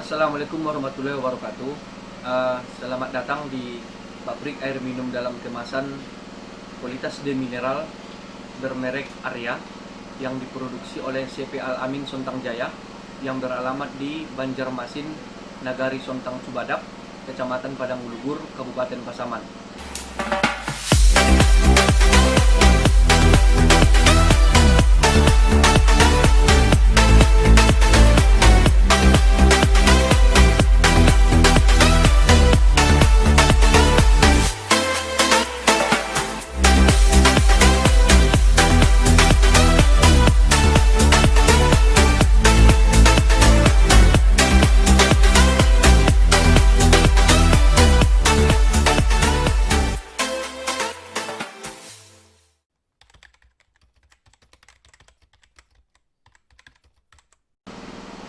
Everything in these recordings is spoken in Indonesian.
Assalamualaikum warahmatullahi wabarakatuh. Selamat datang di pabrik air minum dalam kemasan kualitas demineral bermerek Arya yang diproduksi oleh CP Al Amin Sontang Jaya yang beralamat di Banjarmasin, Nagari Sontang Cubadak, Kecamatan Padang Ulugur, Kabupaten Pasaman.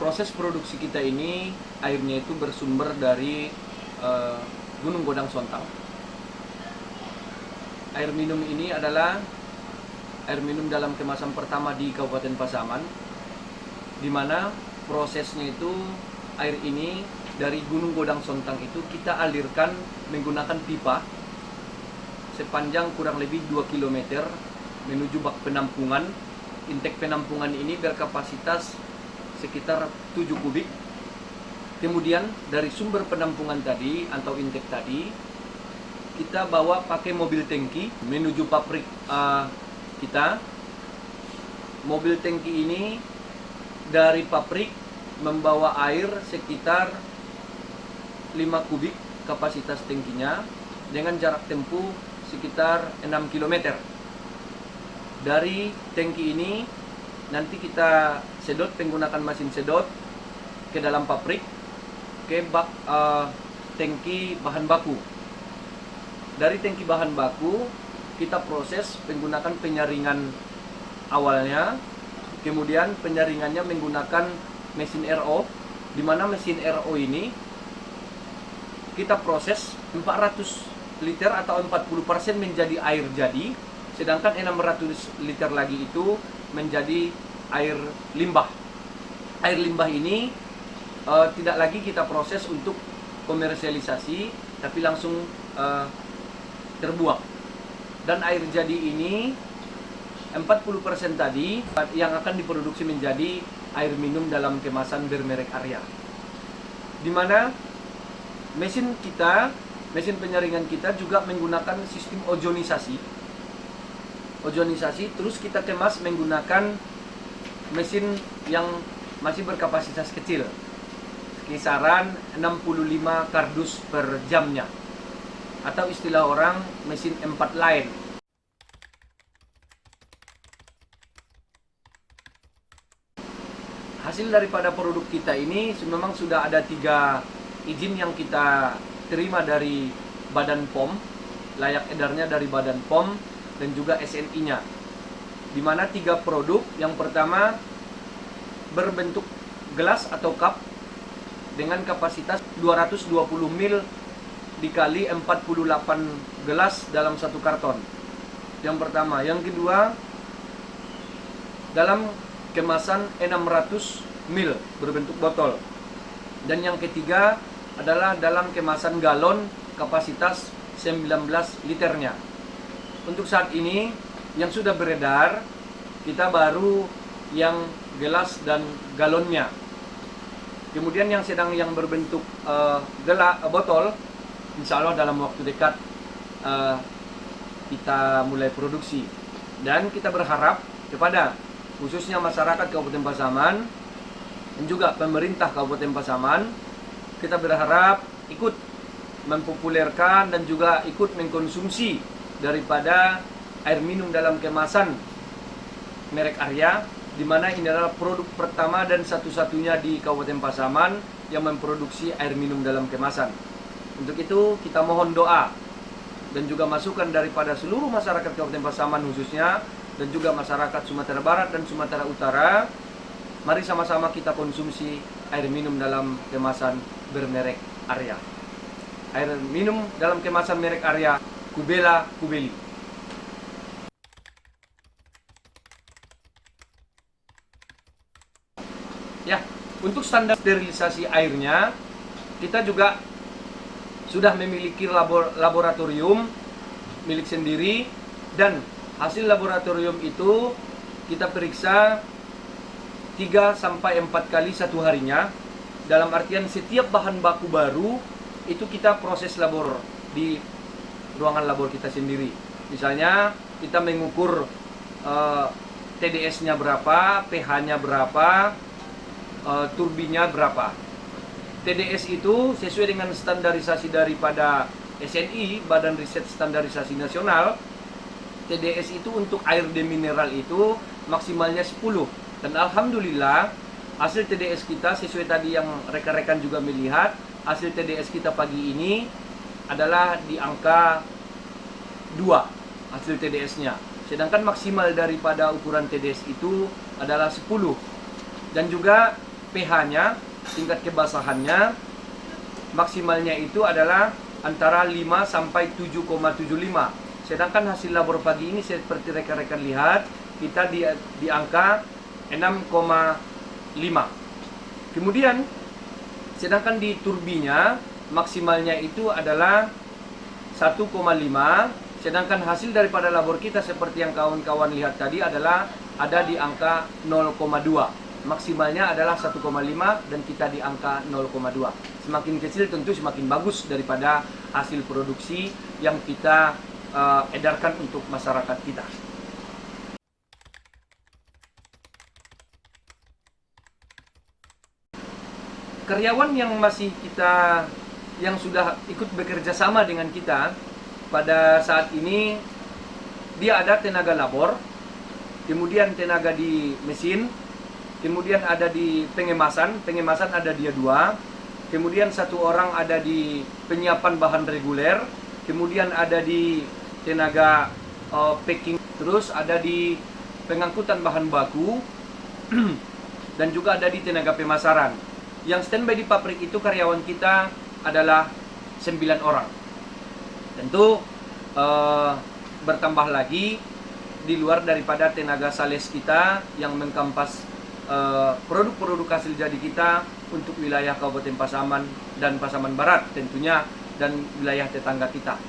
Proses produksi kita ini, airnya itu bersumber dari Gunung Godang Sontang. Air minum ini adalah air minum dalam kemasan pertama di Kabupaten Pasaman, di mana prosesnya itu air ini dari Gunung Godang Sontang itu kita alirkan menggunakan pipa sepanjang kurang lebih 2 km menuju bak penampungan. Intake penampungan ini berkapasitas sekitar 7 kubik. Kemudian dari sumber penampungan tadi atau intake tadi kita bawa pakai mobil tangki menuju pabrik kita. Mobil tangki ini dari pabrik membawa air sekitar 5 kubik kapasitas tangkinya dengan jarak tempuh sekitar 6 km. Dari tangki ini nanti kita sedot menggunakan mesin sedot ke dalam pabrik, ke bak tangki bahan baku. Dari tangki bahan baku kita proses menggunakan penyaringan awalnya, kemudian penyaringannya menggunakan mesin RO, di mana mesin RO ini kita proses 400 liter atau 40% menjadi air jadi, sedangkan 600 liter lagi itu menjadi air limbah. Air limbah ini tidak lagi kita proses untuk komersialisasi, tapi langsung terbuang. Dan air jadi ini 40% tadi yang akan diproduksi menjadi air minum dalam kemasan bermerek Arya. Di mana mesin penyaringan kita juga menggunakan sistem ozonisasi, terus kita kemas menggunakan mesin yang masih berkapasitas kecil, kisaran 65 kardus per jamnya, atau istilah orang mesin 4 line. Hasil daripada produk kita ini memang sudah ada 3 izin yang kita terima dari Badan POM, layak edarnya dari Badan POM, dan juga SNI-nya, di mana 3 produk. Yang pertama berbentuk gelas atau cup dengan kapasitas 220 ml dikali 48 gelas dalam satu karton. Yang pertama. Yang kedua dalam kemasan 600 ml berbentuk botol. Dan yang ketiga adalah dalam kemasan galon kapasitas 19 liternya. Untuk saat ini yang sudah beredar kita baru yang gelas dan galonnya. Kemudian yang berbentuk botol, insya Allah dalam waktu dekat kita mulai produksi. Dan kita berharap kepada khususnya masyarakat Kabupaten Pasaman dan juga pemerintah Kabupaten Pasaman, kita berharap ikut mempopulerkan dan juga ikut mengkonsumsi daripada air minum dalam kemasan merek Arya, di mana ini adalah produk pertama dan satu-satunya di Kabupaten Pasaman yang memproduksi air minum dalam kemasan. Untuk itu kita mohon doa dan juga masukan daripada seluruh masyarakat Kabupaten Pasaman khususnya, dan juga masyarakat Sumatera Barat dan Sumatera Utara. Mari sama-sama kita konsumsi air minum dalam kemasan bermerek Arya. Air minum dalam kemasan merek Arya, Kubela Kubeli. Ya, untuk Untuk standar sterilisasi airnya, kita juga sudah memiliki laboratorium milik sendiri, dan hasil laboratorium itu kita periksa 3-4 kali satu harinya. Dalam artian setiap bahan baku baru itu kita proses labor di ruangan labor kita sendiri. Misalnya kita mengukur TDS-nya berapa, pH-nya berapa, turbinya berapa. TDS itu sesuai dengan standarisasi daripada SNI, Badan Riset Standarisasi Nasional. TDS itu untuk air demineral itu maksimalnya 10. Dan alhamdulillah hasil TDS kita sesuai tadi yang rekan-rekan juga melihat, hasil TDS kita pagi ini adalah di angka 2 hasil TDS-nya. Sedangkan maksimal daripada ukuran TDS itu adalah 10. Dan juga pH-nya, tingkat kebasahannya, maksimalnya itu adalah antara 5 sampai 7,75. Sedangkan hasil labor pagi ini seperti rekan-rekan lihat, kita di angka 6,5. Kemudian sedangkan di turbinya maksimalnya itu adalah 1,5. Sedangkan hasil daripada labor kita seperti yang kawan-kawan lihat tadi adalah ada di angka 0,2. Maksimalnya adalah 1,5 dan kita di angka 0,2. Semakin kecil tentu semakin bagus daripada hasil produksi yang kita edarkan untuk masyarakat kita. Karyawan yang yang sudah ikut bekerja sama dengan kita pada saat ini, dia ada tenaga labor, kemudian tenaga di mesin, kemudian ada di pengemasan ada dia 2, kemudian 1 orang ada di penyiapan bahan reguler, kemudian ada di tenaga packing, terus ada di pengangkutan bahan baku, dan juga ada di tenaga pemasaran. Yang standby di pabrik itu karyawan kita adalah 9 orang. Tentu bertambah lagi di luar daripada tenaga sales kita yang mengkampas produk-produk hasil jadi kita untuk wilayah Kabupaten Pasaman dan Pasaman Barat tentunya, dan wilayah tetangga kita.